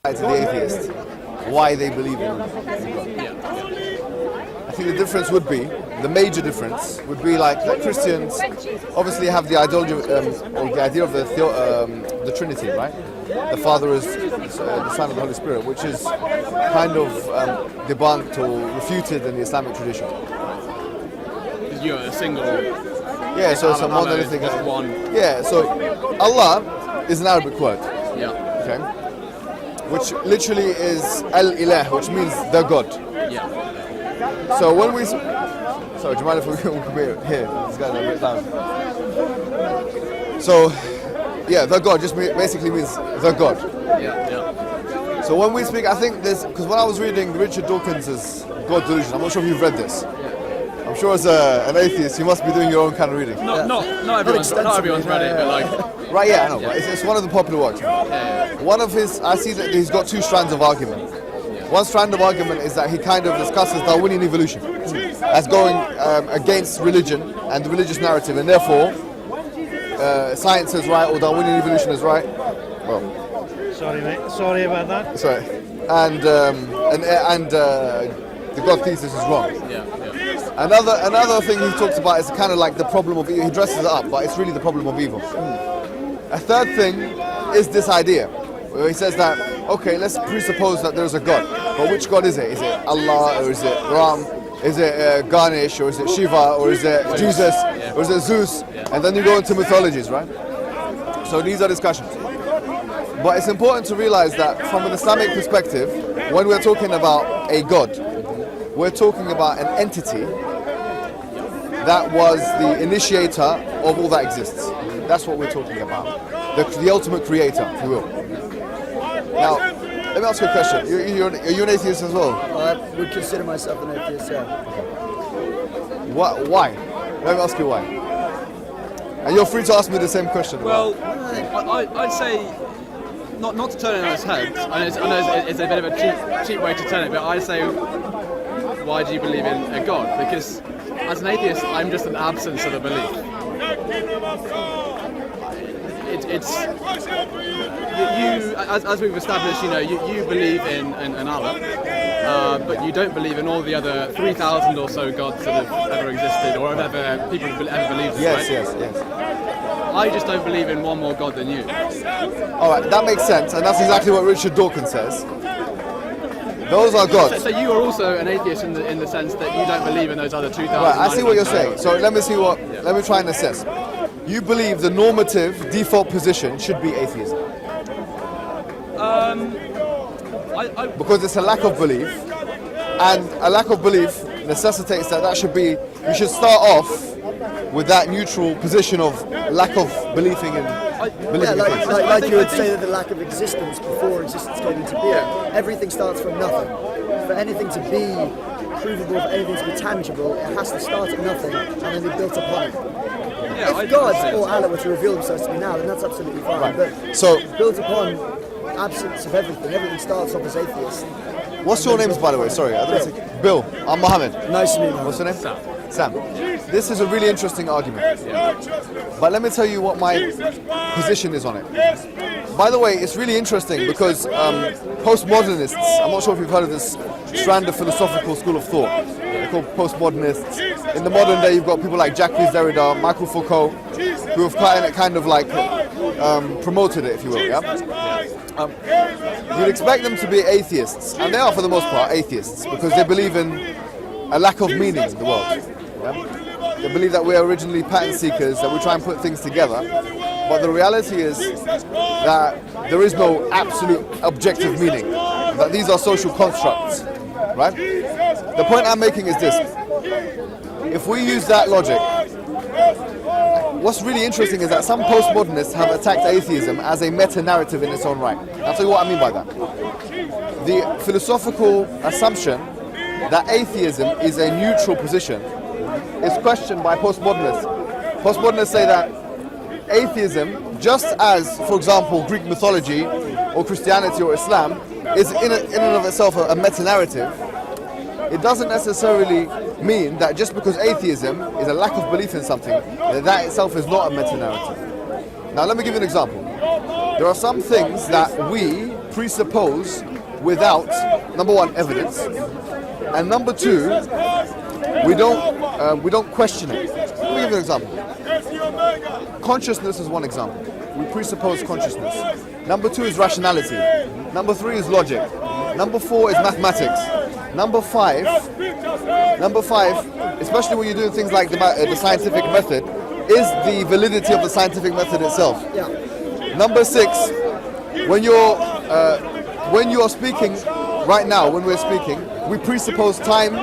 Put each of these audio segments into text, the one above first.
to the atheist why they believe in God. I think the difference would be, the major difference would be like that Christians obviously have the ideology or the idea of the Trinity, right? The Father is the Son of the Holy Spirit, which is kind of debunked or refuted in the Islamic tradition. You're a single. Yeah, so it's a monolithic. One. Yeah, so Allah is an Arabic word. Yeah. Okay. Which literally is al-ilah, which means the God. Yeah. So when we... Sorry, do you mind if we come here? This guy's a bit loud. So, yeah, the God just basically means the God. Yeah. So when we speak, I think there's... Because when I was reading Richard Dawkins's God Delusion, I'm not sure if you've read this. I'm sure as an atheist, you must be doing your own kind of reading. Not everyone's read it, but like... Right, yeah, I know. Right? It's one of the popular works. One of his... I see that he's got two strands of argument. One strand of argument is that he kind of discusses Darwinian evolution as going against religion and the religious narrative, and therefore science is right or Darwinian evolution is right. Well, sorry, mate. Sorry about that. Sorry, and the God thesis is wrong. Another thing he talks about is kind of like the problem of evil. He dresses it up, but it's really the problem of evil. A third thing is this idea, where he says that, okay, let's presuppose that there's a God, but which God is it? Is it Allah, or is it Ram? Is it Ganesh, or is it Shiva, or is it Jesus, or is it Zeus? And then you go into mythologies, right? So these are discussions. But it's important to realize that from an Islamic perspective, when we're talking about a God, we're talking about an entity that was the initiator of all that exists. That's what we're talking about. The ultimate creator, if you will. Now, let me ask you a question. Are you an atheist as well? I would consider myself an atheist, yeah. Why? Let me ask you why. And you're free to ask me the same question. Well, I'd say, not to turn it on its head, I know it's a bit of a cheap way to turn it, but I'd say, why do you believe in a God? Because as an atheist, I'm just an absence of a belief. It's you, as we've established, you believe in Allah, but you don't believe in all the other 3,000 or so gods that have ever existed or ever people have ever believed in. Yes. I just don't believe in one more God than you. All right, that makes sense, and that's exactly what Richard Dawkins says. Those are gods. So you are also an atheist in the sense that you don't believe in those other 2,000. Right, I see what you're saying. So let me try and assess. You believe the normative default position should be atheism. Because it's a lack of belief, and a lack of belief necessitates that should be, you should start off with that neutral position of lack of believing in things. Like you would say that the lack of existence before existence came into being. Everything starts from nothing. For anything to be provable, for anything to be tangible, it has to start at nothing and then be built upon it. If God or Allah were to reveal themselves to me now, then that's absolutely fine. Right. But so built upon absence of everything starts off as atheist. What's your names, by the way? Sorry, I don't say. Bill. I'm Mohammed. Nice to meet you. What's your name? Sam. This is a really interesting argument. But let me tell you what my position is on it. By the way, it's really interesting because postmodernists, I'm not sure if you've heard of this strand of philosophical school of thought. They're called postmodernists. In the modern day, you've got people like Jacques Derrida, Michael Foucault, who have kind of like promoted it, if you will. You'd expect them to be atheists, and they are for the most part atheists because they believe in a lack of meaning in the world. They believe that we are originally pattern seekers, that we try and put things together. But the reality is that there is no absolute objective meaning, that these are social constructs, right? The point I'm making is this. If we use that logic, what's really interesting is that some postmodernists have attacked atheism as a meta-narrative in its own right. I'll tell you what I mean by that. The philosophical assumption that atheism is a neutral position is questioned by postmodernists. Postmodernists say that atheism, just as, for example, Greek mythology or Christianity or Islam, is in and of itself a meta-narrative, it doesn't necessarily mean that just because atheism is a lack of belief in something, that itself is not a meta-narrative. Now let me give you an example. There are some things that we presuppose without, number one, evidence, and number two, we don't question it. Let me give you an example. Consciousness is one example. We presuppose consciousness. Number two is rationality. Number three is logic. Number four is mathematics. Number five, especially when you're doing things like the scientific method, is the validity of the scientific method itself. Yeah. Number six, when you're speaking right now, when we're speaking, we presuppose time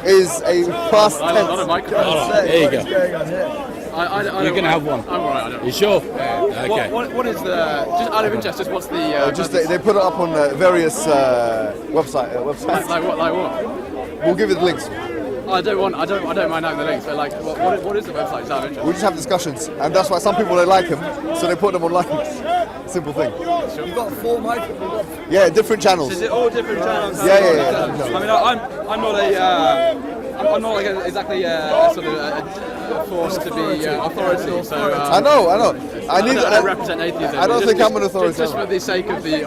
is a past I have a lot of tense. microphones. There you go. What's going on here? You're going to have one. I'm alright, I don't. You sure? Okay. What is the, just out of interest, just what's the... Just they put it up on various websites. like what? We'll give you the links. I don't mind having the links, but like, what is the website? Just out of interest. We just have discussions, and that's why some people don't like them, so they put them online. Simple thing. You've got 4 microphones. Yeah, different channels. Is it all different channels? Yeah. I mean, I'm not like exactly a sort of a force to be authority. So I know. I don't represent atheism. I don't think I'm an authority. Just for the sake of the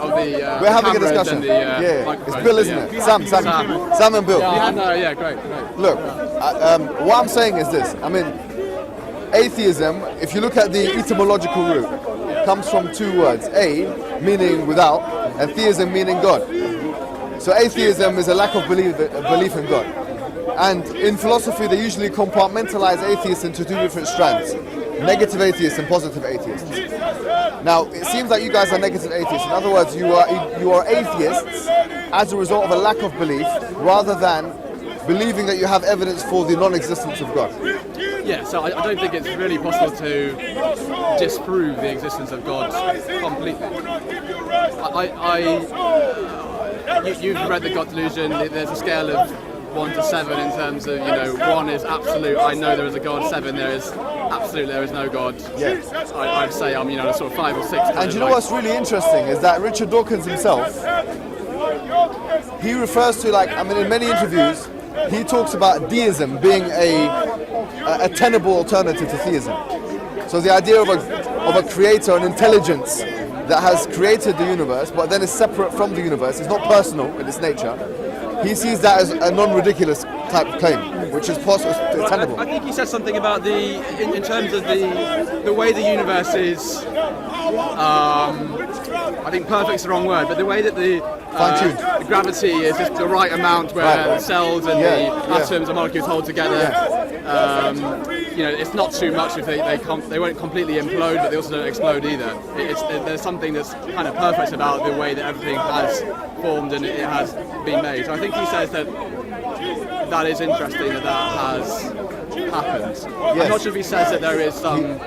We're having a discussion. It's Bill, isn't it? Sam and Bill. Yeah, I know. Yeah, great. Look, what I'm saying is this. I mean, atheism, if you look at the etymological root, comes from 2 words. A, meaning without, and theism, meaning God. So atheism is a lack of belief in God. And in philosophy, they usually compartmentalize atheists into 2 different strands. Negative atheists and positive atheists. Now, it seems like you guys are negative atheists. In other words, you are atheists as a result of a lack of belief, rather than believing that you have evidence for the non-existence of God. Yeah, so I don't think it's really possible to disprove the existence of God completely. You've read The God Delusion. There's a scale of 1 to 7 in terms of, 1 is absolute, I know there is a God, 7 there is absolute, there is no God. Yeah. I'd say I'm, sort of 5 or 6. And you know what's really interesting is that Richard Dawkins himself, he refers to, in many interviews, he talks about deism being a tenable alternative to theism. So the idea of a creator, an intelligence that has created the universe, but then is separate from the universe, is not personal in its nature. He sees that as a non-ridiculous type of claim, which is possible, tenable. I think he said something about in terms of the way the universe is. I think perfect's the wrong word, but the way that the gravity is just the right amount where the cells and the atoms and molecules hold together. It's not too much if they won't completely implode, but they also don't explode either. There's something that's kind of perfect about the way that everything has formed and it has been made. So I think he says that is interesting that has happened. Yes. I'm not sure if he says that there is some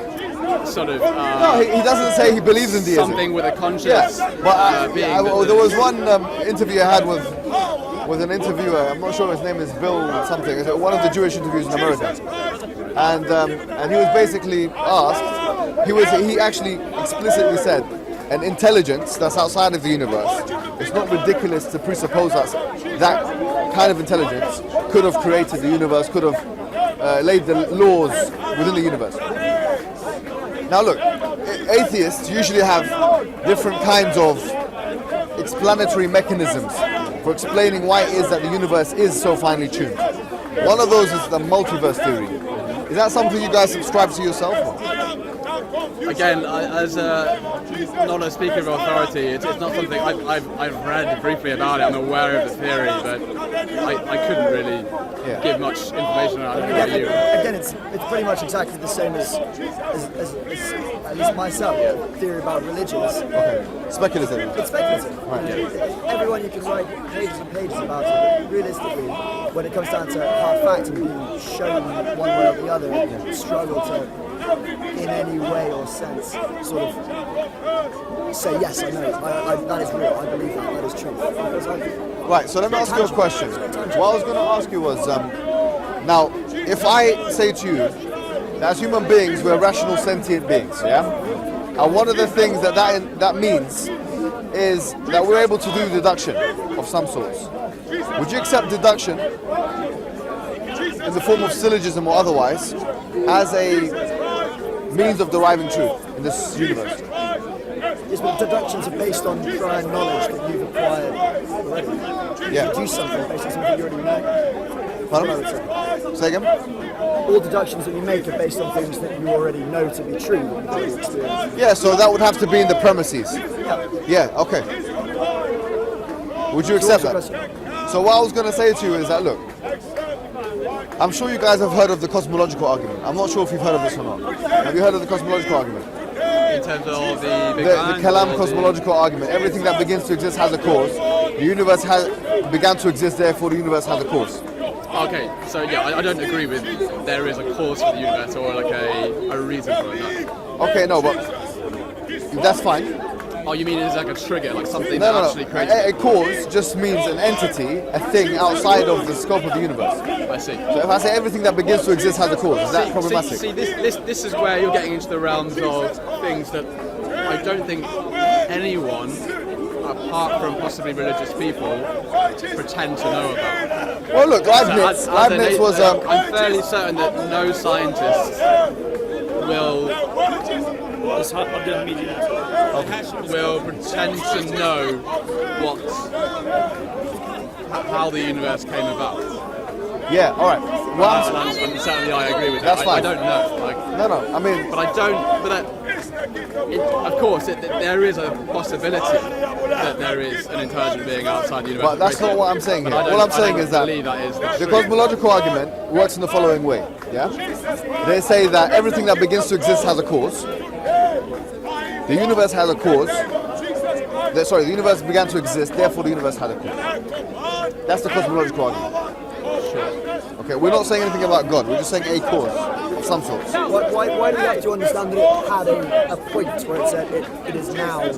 sort of no, he doesn't say he believes in deism. Something with a conscious being. There was one interview I had with an interviewer. I'm not sure his name is Bill something. It's one of the Jewish interviews in America, and he was basically asked. He actually explicitly said, an intelligence that's outside of the universe. It's not ridiculous to presuppose that kind of intelligence could have created the universe, could have laid the laws within the universe. Now look, atheists usually have different kinds of explanatory mechanisms for explaining why it is that the universe is so finely tuned. One of those is the multiverse theory. Is that something you guys subscribe to yourself? Again, as not a speaker of authority, it's not something I've read briefly about it. I'm aware of the theory, but I couldn't really give much information on it. Again, it's pretty much exactly the same as at least myself. Theory about religions. Okay. Speculative. It's speculative. Right. Everyone, you can write pages and pages about it. But realistically, when it comes down to hard facts and being shown one way or the other, struggle to, in any way or sense, sort of say yes, I know, that is real, I believe that is true. Right, so let me ask you a question. What I was going to ask you was, now, if I say to you, that as human beings, we're rational, sentient beings, yeah? And one of the things that means is that we're able to do deduction of some sorts. Would you accept deduction in the form of syllogism or otherwise as a means of deriving truth in this universe? Yes, but deductions are based on prior knowledge that you've acquired already. Yeah. You deduce something based on something you already know. Pardon? Say again? All deductions that you make are based on things that you already know to be true. That you've already experienced. Yeah, so that would have to be in the premises. Yeah, okay. Would you accept that? So what I was going to say to you is that, look, I'm sure you guys have heard of the cosmological argument. I'm not sure if you've heard of this or not. Have you heard of the cosmological argument? In terms of the Big Bang? The Kalam cosmological argument. Everything that begins to exist has a cause. The universe began to exist, therefore the universe has a cause. Okay, so yeah, I don't agree with there is a cause for the universe or like a reason for it. No. Okay, no, but that's fine. Oh, you mean it's like a trigger, like something No, that actually creates a cause just means an entity, a thing outside of the scope of the universe. I see. So if I say everything that begins to exist has a cause, is that problematic? See, this is where you're getting into the realms of things that I don't think anyone, apart from possibly religious people, pretend to know about. Well, look, Leibniz was. I'm fairly certain that no scientist will pretend to know how the universe came about. Yeah, all right. And certainly I agree with that. That's fine. I don't know. No, I mean, but I don't. Of course, there is a possibility that there is an intelligent being outside the universe. But that's not what I'm saying here. All I'm saying is that the true. cosmological argument works in the following way. Yeah, they say that everything that begins to exist has a cause. The universe has a cause. The universe began to exist, therefore the universe had a cause. That's the cosmological argument. Sure. Okay, we're not saying anything about God. We're just saying a cause of some sort. Why do we have to understand that it had a point where it said it is now in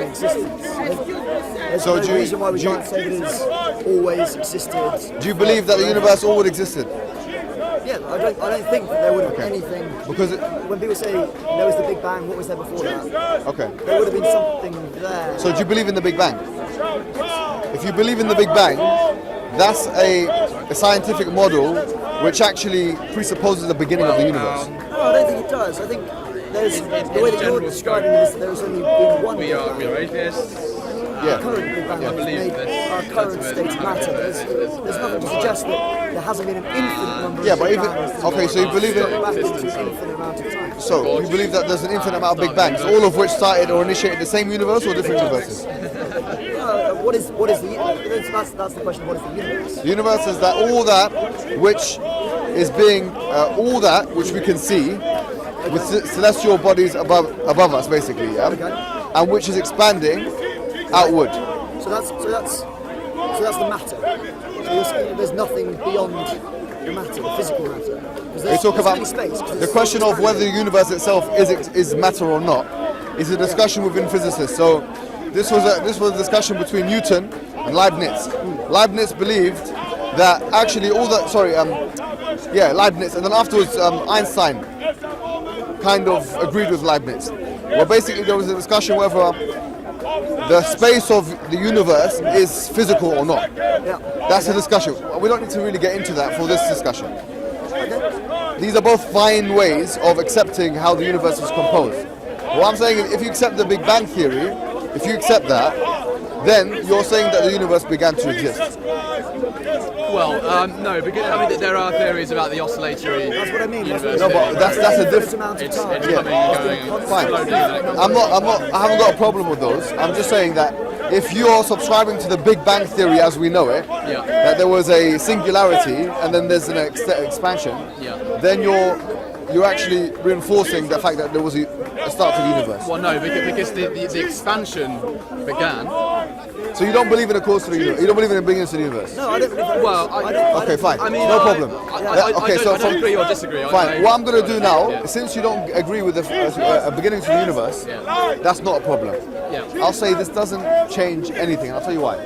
existence? There's no reason why we can't say that it's always existed. Do you believe that the universe always existed? Yeah, I don't think that there would have been anything. Because when people say there was the Big Bang, what was there before that? Okay. There would have been something there. So do you believe in the Big Bang? If you believe in the Big Bang, that's a scientific model which actually presupposes the beginning of the universe. No, I don't think it does. I think there's the way that you're describing this, there's only been one. We are atheists. Yeah. Current Big Bang I believe made our current state of matter. There's nothing to suggest that there hasn't been an infinite number Yeah, of but Big even Bangs okay, so you believe back it. into an infinite amount of time. So you believe that there's an infinite amount of Big Bangs, all of which started or initiated the same universe or different universes? What is the that's the question. What is the universe? The universe is that all that which is being all that which we can see with celestial bodies above us, basically, yeah, and which is expanding outward. So that's the matter. So you're saying there's nothing beyond the matter, the physical matter. They talk about space, the question of whether the universe itself is matter or not is a discussion within physicists. So this was a discussion between Newton and Leibniz. Leibniz believed that actually Leibniz, and then afterwards Einstein kind of agreed with Leibniz. Well, basically there was a discussion whether the space of the universe is physical or not. Yeah. That's the discussion. We don't need to really get into that for this discussion. These are both fine ways of accepting how the universe is composed. What I'm saying is, if you accept the Big Bang theory, if you accept that, then you're saying that the universe began to exist. Well, no, because I mean there are theories about the oscillatory. That's what I mean. universe. No, but that's a different amount of It's time. coming and going. Fine. slowly, then it comes I haven't got a problem with those. I'm just saying that if you're subscribing to the Big Bang theory as we know it, Yeah. that there was a singularity and then there's an expansion, Yeah. then you're actually reinforcing the fact that there was a start to the universe. Well, no, because the expansion began. So you don't believe in a cause to the universe? You don't believe in a beginning to the universe? No, I don't believe that. Well, Okay, fine. I mean, no problem. I don't agree or disagree. Fine. What I'm going to do now, Yeah. since you don't agree with a beginning to the universe, Yeah. that's not a problem. Yeah. I'll say this doesn't change anything. I'll tell you why.